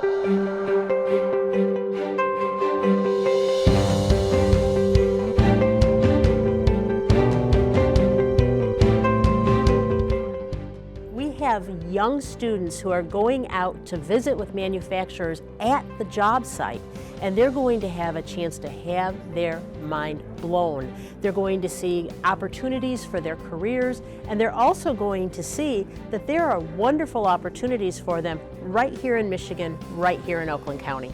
We have young students who are going out to visit with manufacturers at the job site, and they're going to have a chance to have their mind blown. They're going to see opportunities for their careers, and they're also going to see that there are wonderful opportunities for them right here in Michigan, right here in Oakland County.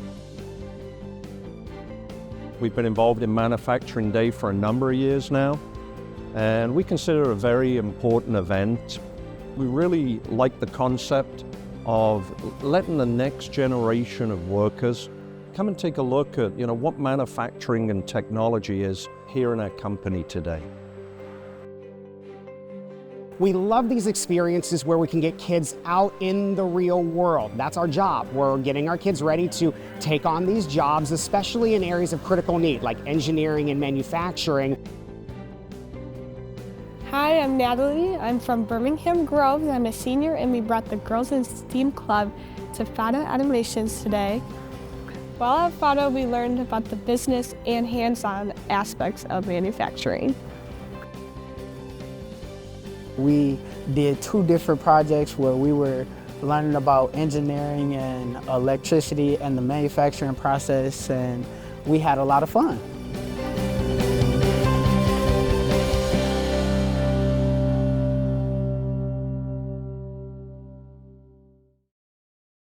We've been involved in Manufacturing Day for a number of years now, and we consider it a very important event. We really like the concept of letting the next generation of workers come and take a look at, what manufacturing and technology is here in our company today. We love these experiences where we can get kids out in the real world. That's our job. We're getting our kids ready to take on these jobs, especially in areas of critical need, like engineering and manufacturing. Hi, I'm Natalie. I'm from Birmingham Groves. I'm a senior, and we brought the Girls in STEAM Club to FADA Animations today. While at FADA, we learned about the business and hands-on aspects of manufacturing. We did 2 different projects where we were learning about engineering and electricity and the manufacturing process, and we had a lot of fun.